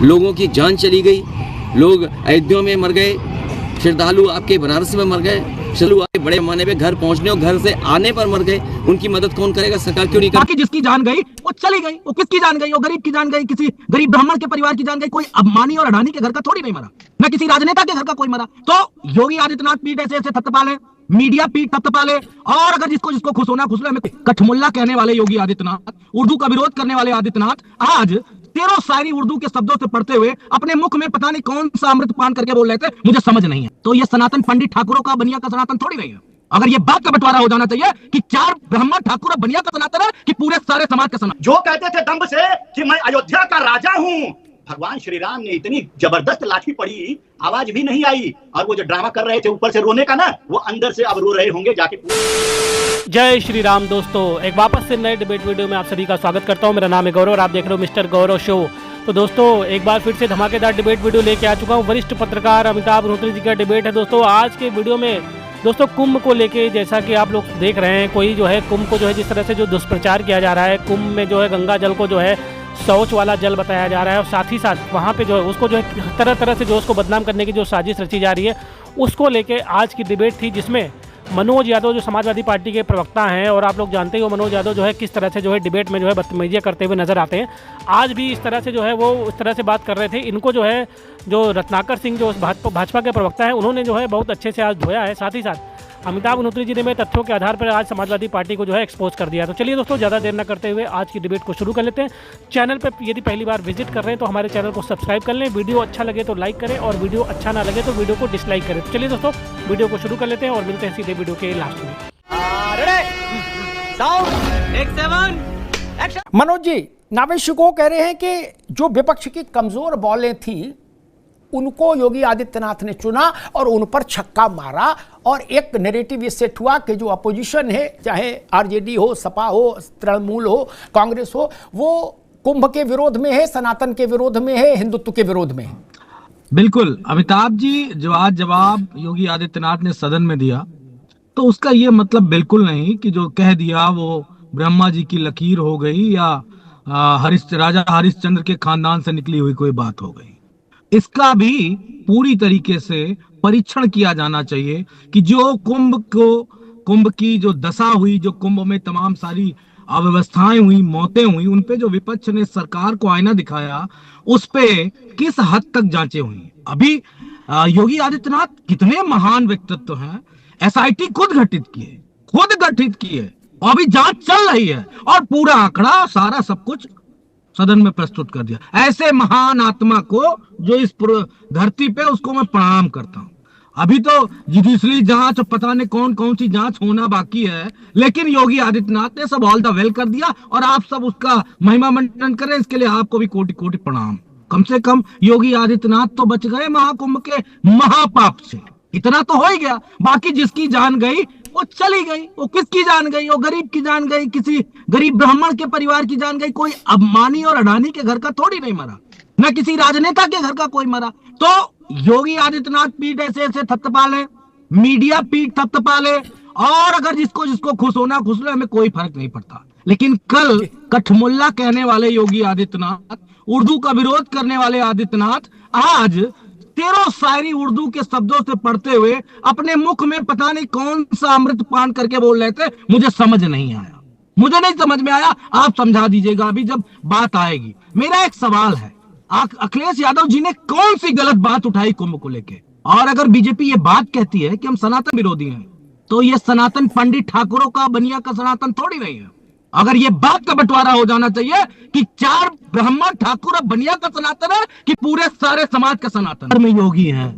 लोगों की जान चली गई, लोग अयोध्या में मर गए, श्रद्धालु आपके बनारस में मर गए, श्रद्धालु आपके बड़े पैमाने पे घर पहुंचने और घर से आने पर मर गए। उनकी मदद कौन करेगा? सरकार क्यों नहीं बाकी जिसकी जान गई वो चली गई। वो किसकी जान गई? वो गरीब की जान गई, किसी गरीब ब्राह्मण के परिवार की जान गई। कोई अंबानी और अडानी के घर का थोड़ी नहीं मरा, न किसी राजनेता के घर का कोई मरा। तो योगी आदित्यनाथ पीठ ऐसे ऐसे थपथपाले, मीडिया पीठ थपथपाले, और अगर जिसको जिसको खुश होना खुश लो। हमें कठमुल्ला कहने वाले योगी आदित्यनाथ, उर्दू का विरोध करने वाले आदित्यनाथ आज तेरह शायरी उर्दू के शब्दों से पढ़ते हुए अपने मुख में पता नहीं कौन सा अमृत पान करके बोल रहे थे, मुझे समझ नहीं है। तो ये सनातन पंडित ठाकुरों का बनिया का सनातन थोड़ी नहीं है। अगर ये बात का बंटवारा हो जाना चाहिए कि 4 ब्राह्मण ठाकुर बनिया का सनातन है कि पूरे सारे समाज का सनातन। जो कहते थे दंभ से कि मैं अयोध्या का राजा हूँ, भगवान श्री राम ने इतनी जबरदस्त लाठी पड़ी, आवाज भी नहीं आई। और वो जो ड्रामा कर रहे थे ऊपर से रोने का ना, वो अंदर से अब रो रहे होंगे जाके। जय श्री राम दोस्तों, एक वापस से नए डिबेट वीडियो में आप सभी का स्वागत करता हूं। मेरा नाम है गौरव और आप देख रहे हो मिस्टर गौरव शो। तो दोस्तों एक बार फिर से धमाकेदार डिबेट वीडियो लेके आ चुका हूं। वरिष्ठ पत्रकार अमिताभ अग्निहोत्री जी का डिबेट है दोस्तों। आज के वीडियो में दोस्तों कुंभ को लेके, जैसा कि आप लोग देख रहे हैं, कोई जो है कुंभ को जो है जिस तरह से जो दुष्प्रचार किया जा रहा है, कुंभ में जो है गंगा जल को जो है शौच वाला जल बताया जा रहा है, और साथ ही साथ वहाँ पे जो है उसको जो है तरह तरह से जो उसको बदनाम करने की जो साजिश रची जा रही है, उसको लेके आज की डिबेट थी, जिसमें मनोज यादव जो समाजवादी पार्टी के प्रवक्ता हैं, और आप लोग जानते ही हो मनोज यादव जो है किस तरह से जो है डिबेट में जो है बदतमीजियाँ करते हुए नजर आते हैं। आज भी इस तरह से जो है वो उस तरह से बात कर रहे थे। इनको जो है जो रत्नाकर सिंह जो भाजपा के प्रवक्ता हैं, उन्होंने जो है बहुत अच्छे से आज धोया है। साथ ही साथ अमिताभ अग्निहोत्री जी ने तथ्यों के आधार पर आज समाजवादी पार्टी को जो है एक्सपोज कर दिया। तो चलिए दोस्तों ज़्यादा देर न करते हुए आज की डिबेट को शुरू कर लेते हैं। चैनल पर यदि पहली बार विजिट कर रहे हैं तो हमारे चैनल को सब्सक्राइब कर लें, वीडियो अच्छा लगे तो लाइक करें, और वीडियो अच्छा ना लगे तो वीडियो को डिसलाइक करें। तो चलिए दोस्तों वीडियो को शुरू कर लेते हैं और मिलते हैं सीधे वीडियो के लास्ट में। मनोज जी, नावेशी को कह रहे हैं कि जो विपक्ष की कमजोर बॉलें थी उनको योगी आदित्यनाथ ने चुना और उन पर छक्का मारा, और एक नैरेटिव ये सेट हुआ कि जो अपोजिशन है, चाहे आरजेडी हो, सपा हो, तृणमूल हो, कांग्रेस हो, वो कुंभ के विरोध में है, सनातन के विरोध में है, हिंदुत्व के विरोध में है। बिल्कुल अमिताभ जी, जो आज जवाब योगी आदित्यनाथ ने सदन में दिया, तो उसका ये मतलब बिल्कुल नहीं कि जो कह दिया वो ब्रह्मा जी की लकीर हो गई या राजा हरिश्चंद्र के खानदान से निकली हुई कोई बात हो गई। इसका भी पूरी तरीके से परीक्षण किया जाना चाहिए कि जो कुंभ की जो दशा हुई, जो कुंभ में तमाम सारी अव्यवस्थाएं हुई, मौतें हुई, उन पे जो विपक्ष ने सरकार को आईना दिखाया, उस पे किस हद तक जांचें हुई। अभी योगी आदित्यनाथ कितने महान व्यक्तित्व हैं, एसआईटी खुद गठित की है, और अभी जांच चल रही है, और पूरा आंकड़ा सारा सब कुछ सदन में प्रस्तुत कर दिया। ऐसे महान आत्मा को जो इस धरती पे, उसको मैं प्रणाम करता हूं। अभी तो जुडिशरी जांच और पता नहीं कौन कौन सी जांच होना बाकी है, लेकिन योगी आदित्यनाथ ने सब ऑल द वेल कर दिया, और आप सब उसका महिमा मंडन करें, इसके लिए आपको भी कोटि कोटि प्रणाम। कम से कम योगी आदित्यनाथ तो बच गए महाकुंभ के महापाप से, इतना तो हो ही गया। बाकी जिसकी जान गई वो चली गई। वो किसकी जान गई? वो गरीब की जान गई, किसी गरीब ब्राह्मण के परिवार की जान गई। कोई अंबानी और अडानी के घर का थोड़ी नहीं मरा, न किसी राजनेता के घर का कोई मरा। तो योगी आदित्यनाथ पीठ ऐसे ऐसे थपथपाले, मीडिया पीठ थपथपाले, और अगर जिसको जिसको खुश होना खुश लो, हमें कोई फर्क नहीं पड़ता। लेकिन कल कठमुल्ला कहने वाले योगी आदित्यनाथ, उर्दू का विरोध करने वाले आदित्यनाथ आज 13 शायरी उर्दू के शब्दों से पढ़ते हुए अपने मुख में पता नहीं कौन सा अमृत पान करके बोल रहे थे, मुझे समझ नहीं आया। मुझे नहीं समझ में आया, आप समझा दीजिएगा अभी जब बात आएगी। मेरा एक सवाल है, अखिलेश यादव जी ने कौन सी गलत बात उठाई कुंभ को लेके? और अगर बीजेपी ये बात कहती है कि हम सनातन विरोधी हैं, तो ये सनातन पंडित ठाकुरों का बनिया का सनातन थोड़ी नहीं है। अगर ये बात का बंटवारा हो जाना चाहिए कि 4 ब्राह्मण ठाकुर बनिया का सनातन है कि पूरे सारे समाज का सनातन। कर्म योगी हैं,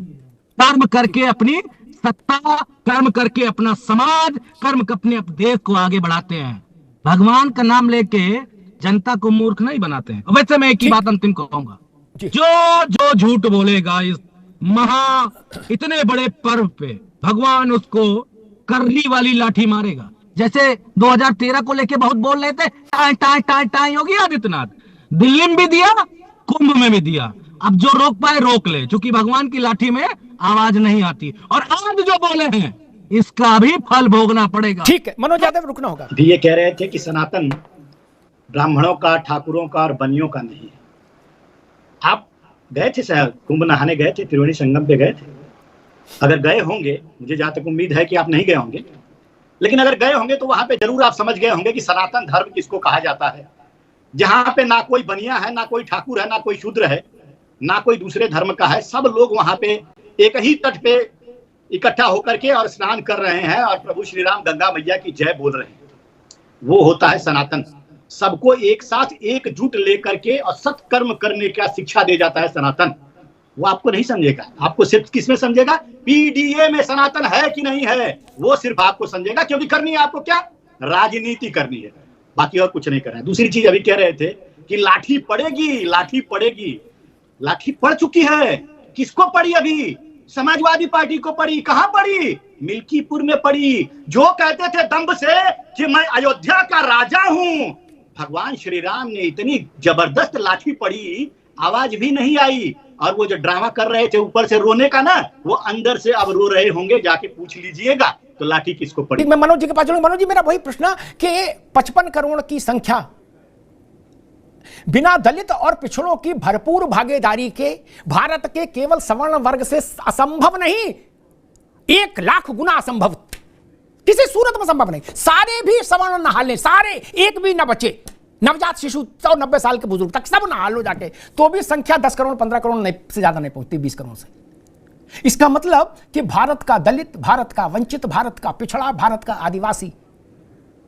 कर्म करके अपनी सत्ता, कर्म करके अपना समाज, कर्म अपने देश को आगे बढ़ाते हैं। भगवान का नाम लेके जनता को मूर्ख नहीं बनाते हैं। वैसे मैं एक ही बात अंतिम कहूंगा, जो झूठ बोलेगा इस इतने बड़े पर्व पे, भगवान उसको करनी वाली लाठी मारेगा। जैसे 2013 को लेके बहुत बोल रहे थे, tie tie tie tie Yogi Adityanath, Delhi में भी दिया, कुंभ में भी दिया। अब जो रोक पाए रोक ले, क्योंकि भगवान की लाठी में आवाज नहीं आती। और आज जो बोले हैं इसका भी फल भोगना पड़ेगा। ठीक है मनोज यादव, रुकना होगा। भी ये कह रहे थे कि सनातन ब्राह्मणों का, ठाकुरों का और बनियों का नहीं है। आप गए थे शायद, कुंभ नहाने गए थे, त्रिवेणी संगम पे गए थे। अगर गए होंगे, मुझे जहां तक उम्मीद है कि आप नहीं गए होंगे, लेकिन अगर गए होंगे तो वहां पे जरूर आप समझ गए होंगे कि सनातन धर्म किसको कहा जाता है, जहां पे ना कोई बनिया है, ना कोई ठाकुर है, ना कोई शूद्र है, ना कोई दूसरे धर्म का है। सब लोग वहां पे एक ही तट पे इकट्ठा होकर के और स्नान कर रहे हैं और प्रभु श्री राम गंगा मैया की जय बोल रहे हैं। वो होता है सनातन। सबको एक साथ एकजुट लेकर के और सत्कर्म करने का शिक्षा दे जाता है सनातन। वो आपको नहीं समझेगा, आपको सिर्फ किसमें समझेगा, पीडीए में सनातन है कि नहीं है, वो सिर्फ आपको समझेगा, क्योंकि करनी है आपको क्या, राजनीति करनी है, बाकी और कुछ नहीं करना है। दूसरी चीज अभी कह रहे थे कि लाठी पड़ेगी, लाठी पड़ेगी, लाठी पड़ चुकी है। किसको पड़ी? अभी समाजवादी पार्टी को पड़ी। कहां पड़ी? मिल्कीपुर में पड़ी। जो कहते थे दम्भ से कि मैं अयोध्या का राजा हूं, भगवान श्री राम ने इतनी जबरदस्त लाठी पड़ी, आवाज भी नहीं आई। और वो जो ड्रामा कर रहे थे ऊपर से रोने का ना, वो अंदर से अब रो रहे होंगे, जाके पूछ लीजिएगा तो लाठी किसको पड़ी। मैं मनोज जी के पास चलूंगा। मनोज जी, मेरा वही प्रश्न कि 55 करोड़ की संख्या बिना दलित और पिछड़ों की भरपूर भागीदारी के भारत के केवल सवर्ण वर्ग से असंभव नहीं, 1 लाख गुना असंभव, किसी सूरत में संभव नहीं। सारे भी सवर्ण नहा लें, सारे, एक भी न बचे, नवजात शिशु तो 90 साल के बुजुर्ग तक सब नहा लो जाके, तो भी संख्या 10 करोड़ 15 करोड़ नहीं से ज्यादा नहीं पहुंचती, 20 करोड़ से। इसका मतलब कि भारत का दलित, भारत का वंचित, भारत का पिछड़ा, भारत का आदिवासी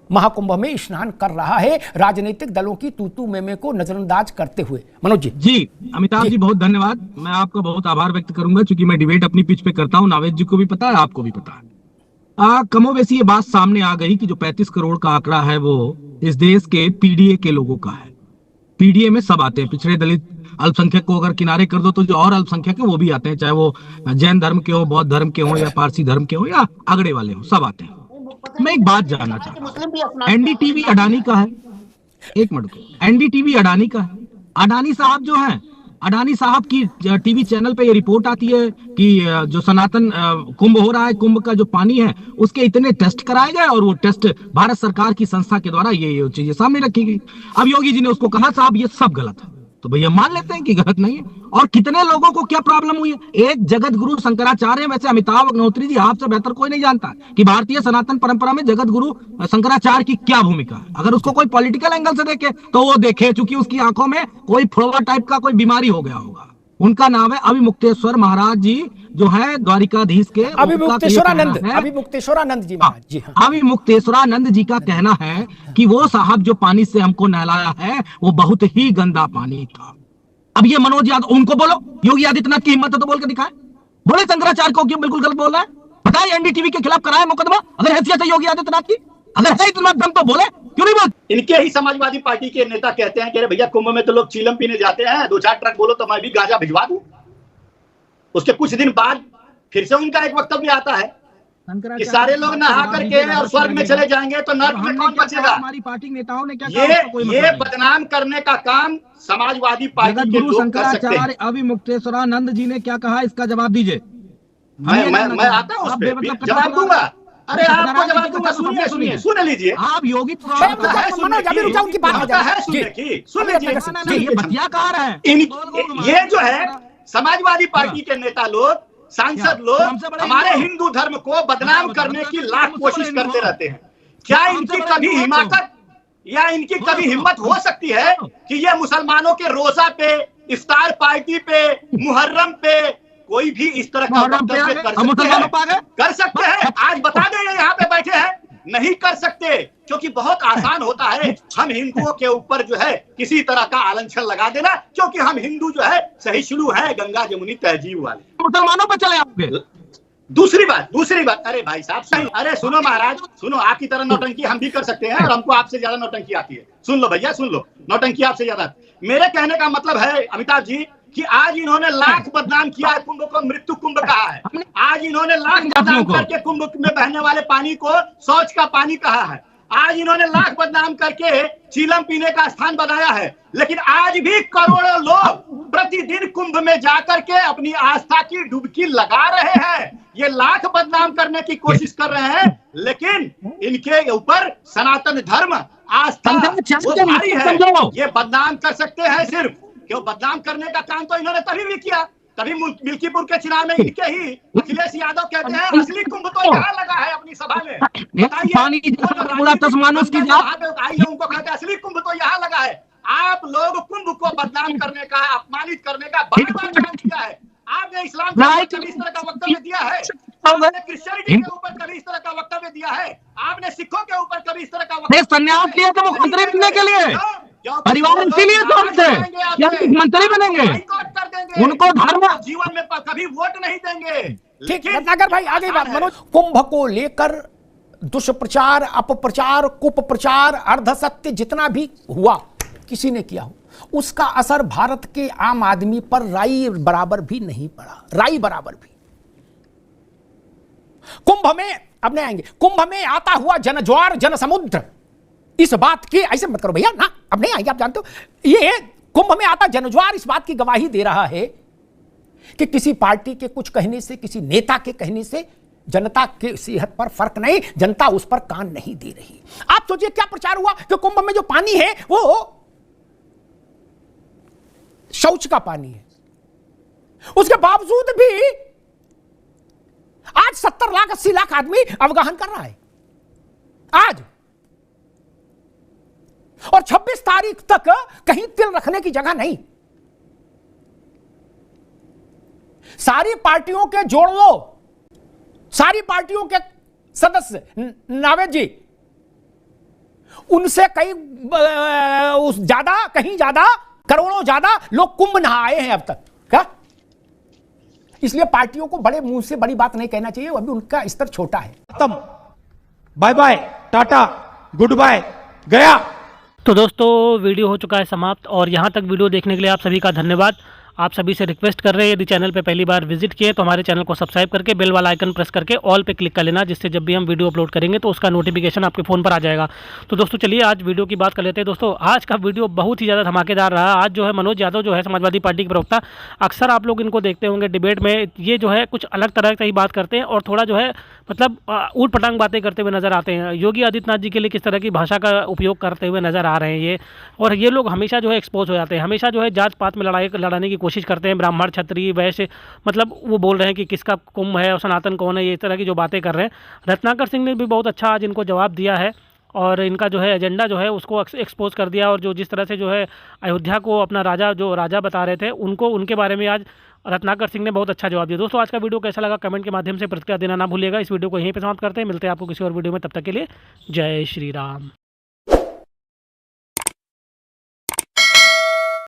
महाकुंभ में स्नान कर रहा है, राजनीतिक दलों की तूतू मेमे को नजरअंदाज करते हुए। मनोज जी। जी अमिताभ जी बहुत धन्यवाद। मैं आपका बहुत आभार व्यक्त करूंगा, क्योंकि मैं डिबेट अपनी पिच पे करता हूं, नावेद जी को भी पता है, आपको भी पता है। कमोबेशी ये बात सामने आ गई कि जो 35 करोड़ का आंकड़ा है वो इस देश के पीडीए के लोगों का है। पीडीए में सब आते हैं, पिछड़े दलित अल्पसंख्यक को अगर किनारे कर दो तो जो और अल्पसंख्यक है वो भी आते हैं, चाहे वो जैन धर्म के हो, बौद्ध धर्म के हो, या पारसी धर्म के हो, या आगड़े वाले हो, सब आते हैं। मैं एक बात जानना चाहता हूं, एनडीटीवी अडानी का है, एक मिनट को, एनडीटीवी अडानी का है। अडानी साहब जो हैं, अडानी साहब की टीवी चैनल पे ये रिपोर्ट आती है कि जो सनातन कुंभ हो रहा है, कुंभ का जो पानी है उसके इतने टेस्ट कराए गए और वो टेस्ट भारत सरकार की संस्था के द्वारा ये चीजें सामने रखी गई। अब योगी जी ने उसको कहा साहब ये सब गलत है, तो भैया मान लेते हैं कि गलत नहीं है। और कितने लोगों को क्या प्रॉब्लम हुई है, एक जगत गुरु शंकराचार्य, वैसे अमिताभ अग्निहोत्री जी आपसे बेहतर कोई नहीं जानता कि भारतीय सनातन परंपरा में जगत गुरु शंकराचार्य की क्या भूमिका है। अगर उसको कोई पॉलिटिकल एंगल से देखे तो वो देखे, चूंकि उसकी आंखों में कोई फ्लोवा टाइप का कोई बीमारी हो गया होगा। उनका नाम है अभिमुक्तेश्वर महाराज जी, जो है द्वारिकाधीश के अभिमुक्तेश्वरानंद जी महाराज जी। अभिमुक्तेश्वरानंद जी का कहना है कि वो साहब जो पानी से हमको नहलाया है वो बहुत ही गंदा पानी था। अब ये मनोज यादव, उनको बोलो, योगी आदित्यनाथ की हिम्मत है तो बोल के दिखाए, बोले शंकराचार्य को क्यों बिल्कुल गलत बोल रहा है, बताए एनडीटीवी के खिलाफ कराए मुकदमा, अगर हैसियत है योगी आदित्यनाथ की, अगर है इतना दम तो बोले, क्यों नहीं बोल। इनके ही समाजवादी पार्टी के नेता कहते हैं कि भैया कुंभ में तो लोग चीलम पीने जाते हैं, 2-4 ट्रक बोलो तो मैं भी गांजा भिजवा दूं। उसके कुछ दिन बाद फिर से उनका एक वक्तव्य आता है कि सारे लोग नहा करके और स्वर्ग में चले जाएंगे, तो नर्क में कौन बचेगा। हमारी पार्टी नेताओं ने क्या ये बदनाम करने का काम समाजवादी पार्टी के लोग कर सकते हैं। अभिमुक्तेश्वरानंद जी ने क्या कहा, इसका जवाब दीजिए। मैं आता हूँ, उस पे जवाब दूंगा। अरे आपको जवाब दूंगा, सुनिए, सुन लीजिए। आप योगी उनकी बात है, सुन लीजिए, बतियाकार है। ये जो है समाजवादी पार्टी के नेता लोग, सांसद लोग हमारे हिंदू धर्म को बदनाम करने की लाख कोशिश करते रहते हैं। क्या इनकी कभी हिमाकत या इनकी कभी हिम्मत हो सकती है कि ये मुसलमानों के रोजा पे, इफ्तार पार्टी पे, मुहर्रम पे कोई भी इस तरह का वक्तव्य कर सकते हैं? आज बता दें, यहाँ पे बैठे हैं, नहीं कर सकते, क्योंकि बहुत आसान होता है हम हिंदुओं के ऊपर जो है किसी तरह का आलंछन लगा देना, क्योंकि हम हिंदू जो है सहिष्णु है, गंगा जमुनी तहजीब वाले। मुसलमानों पे चले आओगे। दूसरी बात, अरे भाई साहब सही, अरे सुनो महाराज, सुनो, आपकी तरह नौटंकी हम भी कर सकते हैं और हमको आपसे ज्यादा नौटंकी आती है। सुन लो भैया, सुन लो, नौटंकी आपसे ज्यादा। मेरे कहने का मतलब है अमिताभ जी कि आज इन्होंने लाख बदनाम किया है, कुंभ को मृत्यु कुंभ कहा है। आज इन्होंने लाख बदनाम करके कुंभ में बहने वाले पानी को शौच का पानी कहा है। आज इन्होंने लाख बदनाम करके चीलम पीने का स्थान बनाया है। लेकिन आज भी करोड़ों लोग प्रतिदिन कुंभ में जाकर के अपनी आस्था की डुबकी लगा रहे हैं। ये लाख बदनाम करने की कोशिश कर रहे हैं, लेकिन इनके ऊपर सनातन धर्म आस्था वो भारी है। ये बदनाम कर सकते हैं सिर्फ क्यों बदनाम करने का काम तो इन्होंने तभी भी किया, तभी मिल्कीपुर के चुनाव में इनके ही अखिलेश यादव कहते हैं असली कुंभ तो यहाँ लगा है अपनी सभा में। पानी उनको कहते हैं असली कुंभ तो यहाँ लगा है। आप लोग कुंभ को बदनाम करने का, अपमानित करने का बार बार काम किया है। आपने इस्लाम के ऊपर कभी इस तरह का वक्तव्य दिया है? आपने क्रिश्चियनिटी के ऊपर कभी इस तरह का वक्तव्य दिया है? आपने सिखों के ऊपर कभी इस तरह का वक्तव्य संन्यास किया था मुख्यमंत्री बनने के लिए, परिवार इसीलिए छोड़ते मंत्री बनेंगे, उनको धर्म जीवन में कभी वोट नहीं देंगे। ठीक, रत्नाकर भाई आगे बात मनोज। कुंभ को लेकर दुष्प्रचार, अपप्रचार, कुप्रचार, अर्धसत्य जितना भी हुआ किसी ने किया हो, उसका असर भारत के आम आदमी पर राई बराबर भी नहीं पड़ा, राई बराबर भी। कुंभ में अब नहीं आएंगे, कुंभ में आता हुआ जनज्वार जनसमुद्र, इस बात की ऐसे मत करो भैया ना, अब नहीं आएंगे, आप जानते हो ये कुंभ में आता जनज्वार इस बात की गवाही दे रहा है कि किसी पार्टी के कुछ कहने से, किसी नेता के कहने से जनता की सेहत पर फर्क नहीं, जनता उस पर कान नहीं दे रही। आप सोचिए क्या प्रचार हुआ कि कुंभ में जो पानी है वो शौच का पानी है, उसके बावजूद भी आज 70 लाख 80 लाख आदमी अवगाहन कर रहा है आज, और 26 तारीख तक कहीं तिल रखने की जगह नहीं। सारी पार्टियों के जोड़ लो, सारी पार्टियों के सदस्य नावेद जी, उनसे कहीं ज्यादा, कहीं ज्यादा, करोड़ों ज्यादा लोग कुंभ नहा आए हैं अब तक। क्या? इसलिए पार्टियों को बड़े मुंह से बड़ी बात नहीं कहना चाहिए, अभी उनका स्तर छोटा है। खत्म, bye bye, tata, goodbye, गया। तो दोस्तों वीडियो हो चुका है समाप्त, और यहाँ तक वीडियो देखने के लिए आप सभी का धन्यवाद। आप सभी से रिक्वेस्ट कर रहे हैं, यदि चैनल पे पहली बार विजिट किए तो हमारे चैनल को सब्सक्राइब करके बेल वाला आइकन प्रेस करके ऑल पे क्लिक कर लेना, जिससे जब भी हम वीडियो अपलोड करेंगे तो उसका नोटिफिकेशन आपके फ़ोन पर आ जाएगा। तो दोस्तों चलिए आज वीडियो की बात कर लेते हैं। दोस्तों आज का वीडियो बहुत ही ज़्यादा धमाकेदार रहा। आज जो है मनोज यादव जो है समाजवादी पार्टी के प्रवक्ता, अक्सर आप लोग इनको देखते होंगे डिबेट में, ये जो है कुछ अलग तरह की बात करते हैं और थोड़ा जो है मतलब ऊट पटांग बातें करते हुए नजर आते हैं। योगी आदित्यनाथ जी के लिए किस तरह की भाषा का उपयोग करते हुए नजर आ रहे हैं ये, और ये लोग हमेशा जो है एक्सपोज हो जाते हैं, हमेशा जो है जात पात में लड़ाने की कोशिश करते हैं, ब्राह्मण क्षत्रिय वैश्य, मतलब वो बोल रहे हैं कि किसका कुंभ है और सनातन कौन है, ये इस तरह की जो बातें कर रहे हैं। रत्नाकर सिंह ने भी बहुत अच्छा आज इनको जवाब दिया है और इनका जो है एजेंडा जो है उसको एक्सपोज कर दिया, और जो जिस तरह से जो है अयोध्या को अपना राजा बता रहे थे उनको, उनके बारे में आज रत्नाकर सिंह ने बहुत अच्छा जवाब दिया। दोस्तों आज का वीडियो कैसा लगा कमेंट के माध्यम से प्रतिक्रिया देना ना भूलिएगा। इस वीडियो को यहीं पे समाप्त करते हैं, मिलते हैं आपको किसी और वीडियो में, तब तक के लिए जय श्री राम।